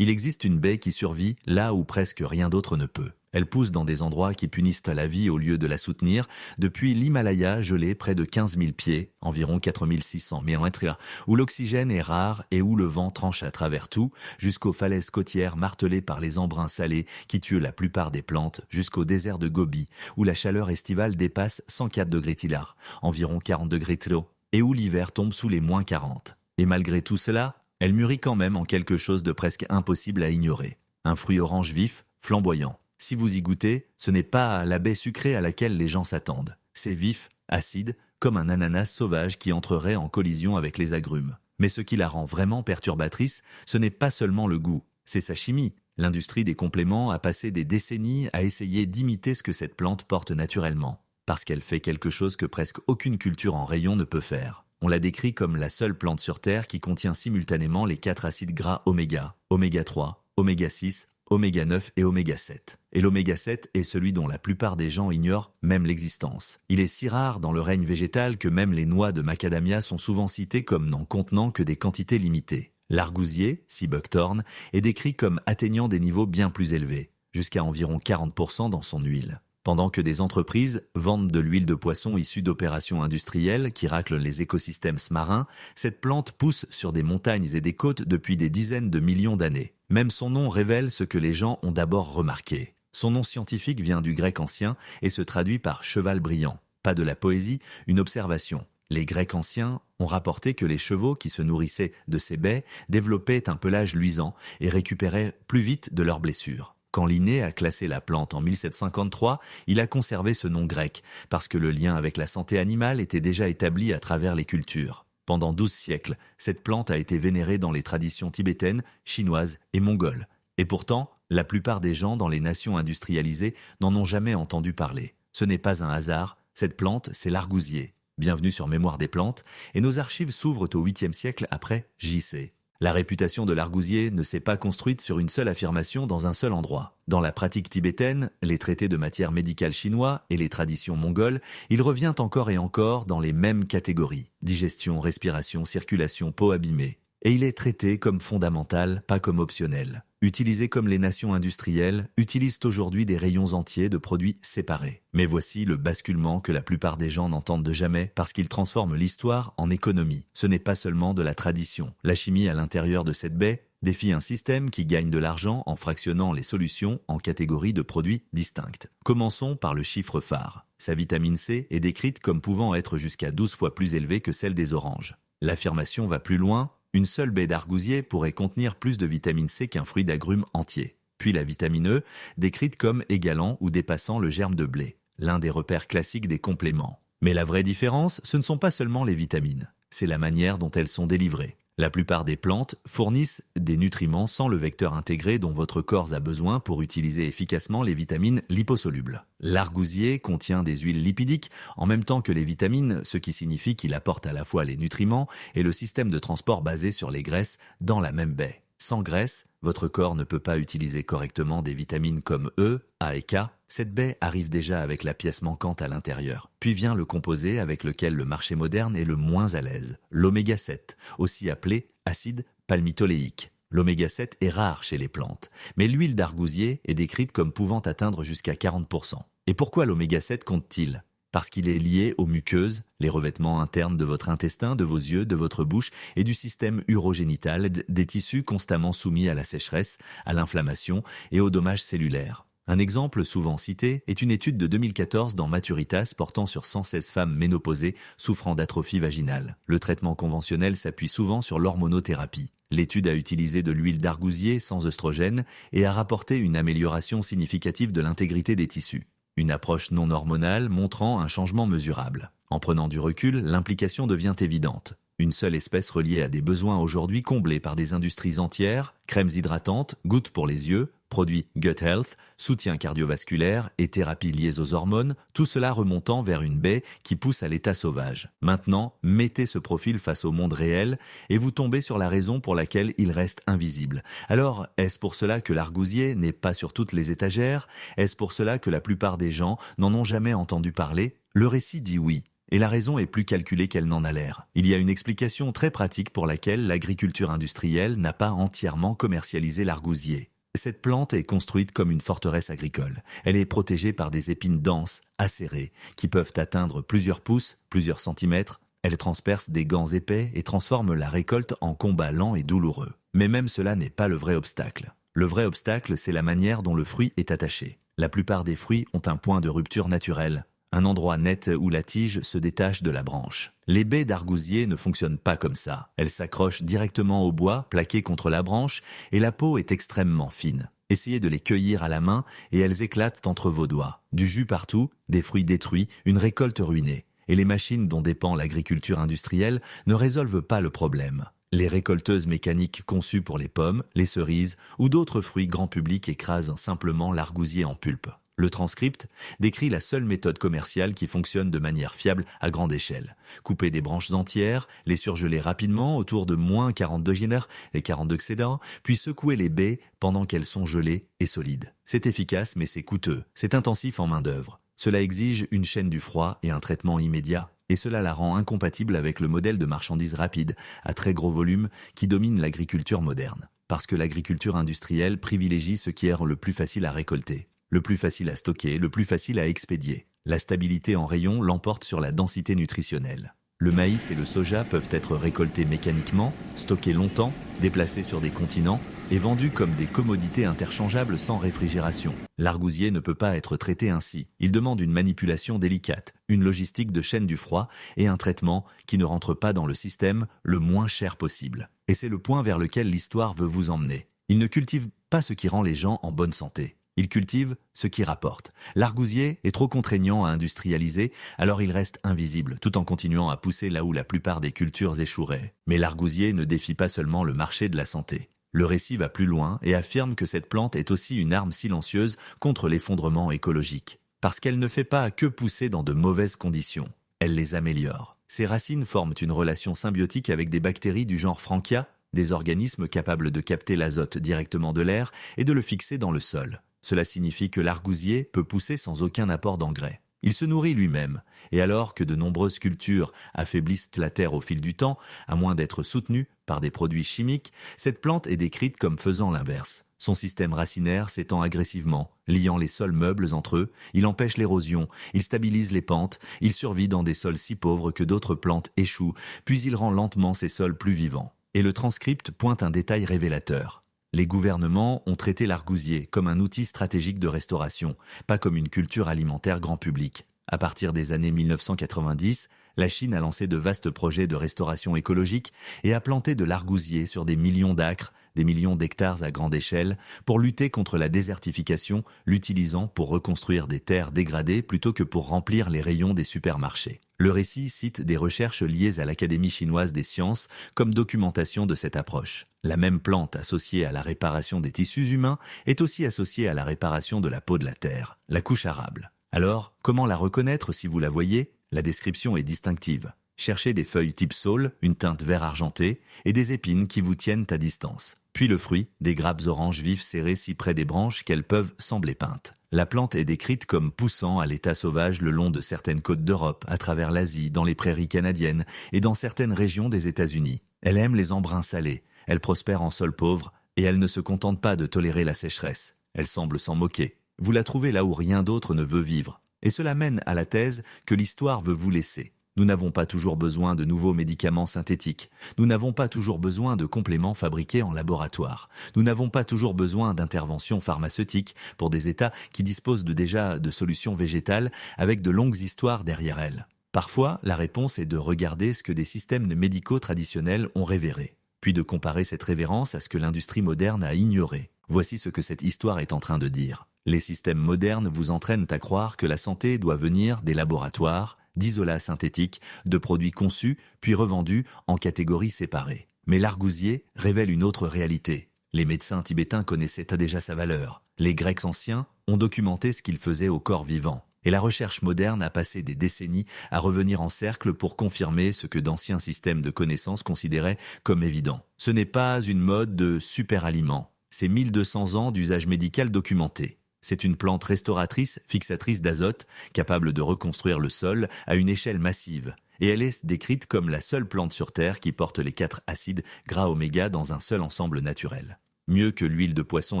Il existe une baie qui survit là où presque rien d'autre ne peut. Elle pousse dans des endroits qui punissent la vie au lieu de la soutenir, depuis l'Himalaya gelé près de 15 000 pieds, environ 4 600 mètres, où l'oxygène est rare et où le vent tranche à travers tout, jusqu'aux falaises côtières martelées par les embruns salés qui tuent la plupart des plantes, jusqu'au désert de Gobi, où la chaleur estivale dépasse 104 degrés Tillard, environ 40 degrés Tilo, et où l'hiver tombe sous les moins 40. Et malgré tout cela, elle mûrit quand même en quelque chose de presque impossible à ignorer. Un fruit orange vif, flamboyant. Si vous y goûtez, ce n'est pas la baie sucrée à laquelle les gens s'attendent. C'est vif, acide, comme un ananas sauvage qui entrerait en collision avec les agrumes. Mais ce qui la rend vraiment perturbatrice, ce n'est pas seulement le goût, c'est sa chimie. L'industrie des compléments a passé des décennies à essayer d'imiter ce que cette plante porte naturellement, parce qu'elle fait quelque chose que presque aucune culture en rayon ne peut faire. On la décrit comme la seule plante sur Terre qui contient simultanément les 4 acides gras oméga, oméga 3, oméga 6, oméga 9 et oméga 7. Et l'oméga 7 est celui dont la plupart des gens ignorent même l'existence. Il est si rare dans le règne végétal que même les noix de macadamia sont souvent citées comme n'en contenant que des quantités limitées. L'argousier, C. buckthorn, est décrit comme atteignant des niveaux bien plus élevés, jusqu'à environ 40% dans son huile. Pendant que des entreprises vendent de l'huile de poisson issue d'opérations industrielles qui raclent les écosystèmes marins, cette plante pousse sur des montagnes et des côtes depuis des dizaines de millions d'années. Même son nom révèle ce que les gens ont d'abord remarqué. Son nom scientifique vient du grec ancien et se traduit par cheval brillant. Pas de la poésie, une observation. Les Grecs anciens ont rapporté que les chevaux qui se nourrissaient de ces baies développaient un pelage luisant et récupéraient plus vite de leurs blessures. Quand Linné a classé la plante en 1753, il a conservé ce nom grec, parce que le lien avec la santé animale était déjà établi à travers les cultures. Pendant 12 siècles, cette plante a été vénérée dans les traditions tibétaines, chinoises et mongoles. Et pourtant, la plupart des gens dans les nations industrialisées n'en ont jamais entendu parler. Ce n'est pas un hasard, cette plante, c'est l'argousier. Bienvenue sur Mémoire des plantes, et nos archives s'ouvrent au 8e siècle après J.C. La réputation de l'argousier ne s'est pas construite sur une seule affirmation dans un seul endroit. Dans la pratique tibétaine, les traités de matière médicale chinois et les traditions mongoles, il revient encore et encore dans les mêmes catégories. Digestion, respiration, circulation, peau abîmée. Et il est traité comme fondamental, pas comme optionnel. Utilisé comme les nations industrielles utilisent aujourd'hui des rayons entiers de produits séparés. Mais voici le basculement que la plupart des gens n'entendent jamais parce qu'il transforme l'histoire en économie. Ce n'est pas seulement de la tradition. La chimie à l'intérieur de cette baie défie un système qui gagne de l'argent en fractionnant les solutions en catégories de produits distinctes. Commençons par le chiffre phare. Sa vitamine C est décrite comme pouvant être jusqu'à 12 fois plus élevée que celle des oranges. L'affirmation va plus loin. Une seule baie d'argousier pourrait contenir plus de vitamine C qu'un fruit d'agrumes entier. Puis la vitamine E, décrite comme égalant ou dépassant le germe de blé, l'un des repères classiques des compléments. Mais la vraie différence, ce ne sont pas seulement les vitamines, c'est la manière dont elles sont délivrées. La plupart des plantes fournissent des nutriments sans le vecteur intégré dont votre corps a besoin pour utiliser efficacement les vitamines liposolubles. L'argousier contient des huiles lipidiques en même temps que les vitamines, ce qui signifie qu'il apporte à la fois les nutriments et le système de transport basé sur les graisses dans la même baie. Sans graisse, votre corps ne peut pas utiliser correctement des vitamines comme E, A et K. Cette baie arrive déjà avec la pièce manquante à l'intérieur. Puis vient le composé avec lequel le marché moderne est le moins à l'aise, l'oméga 7, aussi appelé acide palmitoléique. L'oméga 7 est rare chez les plantes, mais l'huile d'argousier est décrite comme pouvant atteindre jusqu'à 40%. Et pourquoi l'oméga 7 compte-t-il ? Parce qu'il est lié aux muqueuses, les revêtements internes de votre intestin, de vos yeux, de votre bouche et du système urogénital, des tissus constamment soumis à la sécheresse, à l'inflammation et aux dommages cellulaires. Un exemple souvent cité est une étude de 2014 dans Maturitas portant sur 116 femmes ménopausées souffrant d'atrophie vaginale. Le traitement conventionnel s'appuie souvent sur l'hormonothérapie. L'étude a utilisé de l'huile d'argousier sans œstrogène et a rapporté une amélioration significative de l'intégrité des tissus. Une approche non hormonale montrant un changement mesurable. En prenant du recul, l'implication devient évidente. Une seule espèce reliée à des besoins aujourd'hui comblés par des industries entières, crèmes hydratantes, gouttes pour les yeux, produits gut health, soutien cardiovasculaire et thérapies liées aux hormones, tout cela remontant vers une baie qui pousse à l'état sauvage. Maintenant, mettez ce profil face au monde réel et vous tombez sur la raison pour laquelle il reste invisible. Alors, est-ce pour cela que l'argousier n'est pas sur toutes les étagères ? Est-ce pour cela que la plupart des gens n'en ont jamais entendu parler ? Le récit dit oui. Et la raison est plus calculée qu'elle n'en a l'air. Il y a une explication très pratique pour laquelle l'agriculture industrielle n'a pas entièrement commercialisé l'argousier. Cette plante est construite comme une forteresse agricole. Elle est protégée par des épines denses, acérées, qui peuvent atteindre plusieurs pouces, plusieurs centimètres. Elle transperce des gants épais et transforme la récolte en combat lent et douloureux. Mais même cela n'est pas le vrai obstacle. Le vrai obstacle, c'est la manière dont le fruit est attaché. La plupart des fruits ont un point de rupture naturel, un endroit net où la tige se détache de la branche. Les baies d'argousier ne fonctionnent pas comme ça. Elles s'accrochent directement au bois, plaqué contre la branche, et la peau est extrêmement fine. Essayez de les cueillir à la main et elles éclatent entre vos doigts. Du jus partout, des fruits détruits, une récolte ruinée. Et les machines dont dépend l'agriculture industrielle ne résolvent pas le problème. Les récolteuses mécaniques conçues pour les pommes, les cerises ou d'autres fruits grand public écrasent simplement l'argousier en pulpe. Le transcript décrit la seule méthode commerciale qui fonctionne de manière fiable à grande échelle. Couper des branches entières, les surgeler rapidement autour de moins 40 degrés et 40 degrés, puis secouer les baies pendant qu'elles sont gelées et solides. C'est efficace mais c'est coûteux, c'est intensif en main-d'œuvre. Cela exige une chaîne du froid et un traitement immédiat, et cela la rend incompatible avec le modèle de marchandises rapides, à très gros volume, qui domine l'agriculture moderne. Parce que l'agriculture industrielle privilégie ce qui est le plus facile à récolter, le plus facile à stocker, le plus facile à expédier. La stabilité en rayon l'emporte sur la densité nutritionnelle. Le maïs et le soja peuvent être récoltés mécaniquement, stockés longtemps, déplacés sur des continents et vendus comme des commodités interchangeables sans réfrigération. L'argousier ne peut pas être traité ainsi. Il demande une manipulation délicate, une logistique de chaîne du froid et un traitement qui ne rentre pas dans le système le moins cher possible. Et c'est le point vers lequel l'histoire veut vous emmener. Il ne cultive pas ce qui rend les gens en bonne santé. Il cultive ce qui rapporte. L'argousier est trop contraignant à industrialiser, alors il reste invisible, tout en continuant à pousser là où la plupart des cultures échoueraient. Mais l'argousier ne défie pas seulement le marché de la santé. Le récit va plus loin et affirme que cette plante est aussi une arme silencieuse contre l'effondrement écologique. Parce qu'elle ne fait pas que pousser dans de mauvaises conditions, elle les améliore. Ses racines forment une relation symbiotique avec des bactéries du genre Frankia, des organismes capables de capter l'azote directement de l'air et de le fixer dans le sol. Cela signifie que l'argousier peut pousser sans aucun apport d'engrais. Il se nourrit lui-même, et alors que de nombreuses cultures affaiblissent la terre au fil du temps, à moins d'être soutenues par des produits chimiques, cette plante est décrite comme faisant l'inverse. Son système racinaire s'étend agressivement, liant les sols meubles entre eux, il empêche l'érosion, il stabilise les pentes, il survit dans des sols si pauvres que d'autres plantes échouent, puis il rend lentement ces sols plus vivants. Et le transcript pointe un détail révélateur. Les gouvernements ont traité l'argousier comme un outil stratégique de restauration, pas comme une culture alimentaire grand public. À partir des années 1990, la Chine a lancé de vastes projets de restauration écologique et a planté de l'argousier sur des millions d'acres, des millions d'hectares à grande échelle, pour lutter contre la désertification, l'utilisant pour reconstruire des terres dégradées plutôt que pour remplir les rayons des supermarchés. Le récit cite des recherches liées à l'Académie chinoise des sciences comme documentation de cette approche. La même plante associée à la réparation des tissus humains est aussi associée à la réparation de la peau de la terre, la couche arable. Alors, comment la reconnaître si vous la voyez ? La description est distinctive. Cherchez des feuilles type saule, une teinte vert argenté, et des épines qui vous tiennent à distance. Puis le fruit, des grappes oranges vives serrées si près des branches qu'elles peuvent sembler peintes. La plante est décrite comme poussant à l'état sauvage le long de certaines côtes d'Europe, à travers l'Asie, dans les prairies canadiennes et dans certaines régions des États-Unis. Elle aime les embruns salés, elle prospère en sol pauvre et elle ne se contente pas de tolérer la sécheresse. Elle semble s'en moquer. Vous la trouvez là où rien d'autre ne veut vivre. Et cela mène à la thèse que l'histoire veut vous laisser. Nous n'avons pas toujours besoin de nouveaux médicaments synthétiques. Nous n'avons pas toujours besoin de compléments fabriqués en laboratoire. Nous n'avons pas toujours besoin d'interventions pharmaceutiques pour des États qui disposent déjà de solutions végétales avec de longues histoires derrière elles. Parfois, la réponse est de regarder ce que des systèmes médicaux traditionnels ont révéré, puis de comparer cette révérence à ce que l'industrie moderne a ignoré. Voici ce que cette histoire est en train de dire. Les systèmes modernes vous entraînent à croire que la santé doit venir des laboratoires, d'isolats synthétiques, de produits conçus puis revendus en catégories séparées. Mais l'argousier révèle une autre réalité. Les médecins tibétains connaissaient déjà sa valeur. Les Grecs anciens ont documenté ce qu'il faisait au corps vivant. Et la recherche moderne a passé des décennies à revenir en cercle pour confirmer ce que d'anciens systèmes de connaissances considéraient comme évident. Ce n'est pas une mode de super-aliment. C'est 1200 ans d'usage médical documenté. C'est une plante restauratrice, fixatrice d'azote, capable de reconstruire le sol à une échelle massive. Et elle est décrite comme la seule plante sur Terre qui porte les 4 acides gras oméga dans un seul ensemble naturel. Mieux que l'huile de poisson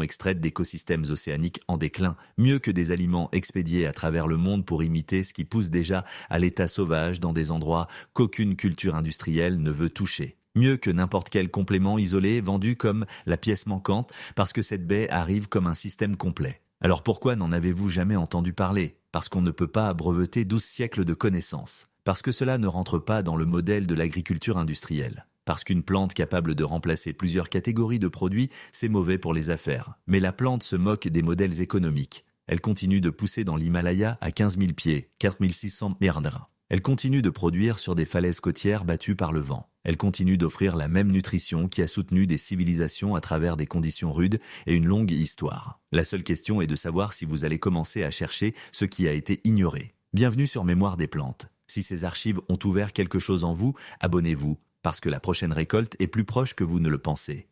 extraite d'écosystèmes océaniques en déclin, mieux que des aliments expédiés à travers le monde pour imiter ce qui pousse déjà à l'état sauvage dans des endroits qu'aucune culture industrielle ne veut toucher. Mieux que n'importe quel complément isolé vendu comme la pièce manquante parce que cette baie arrive comme un système complet. Alors pourquoi n'en avez-vous jamais entendu parler? Parce qu'on ne peut pas breveter 12 siècles de connaissances. Parce que cela ne rentre pas dans le modèle de l'agriculture industrielle. Parce qu'une plante capable de remplacer plusieurs catégories de produits, c'est mauvais pour les affaires. Mais la plante se moque des modèles économiques. Elle continue de pousser dans l'Himalaya à 15 000 pieds, 4 600 mètres. Elle continue de produire sur des falaises côtières battues par le vent. Elle continue d'offrir la même nutrition qui a soutenu des civilisations à travers des conditions rudes et une longue histoire. La seule question est de savoir si vous allez commencer à chercher ce qui a été ignoré. Bienvenue sur Mémoire des plantes. Si ces archives ont ouvert quelque chose en vous, abonnez-vous, parce que la prochaine récolte est plus proche que vous ne le pensez.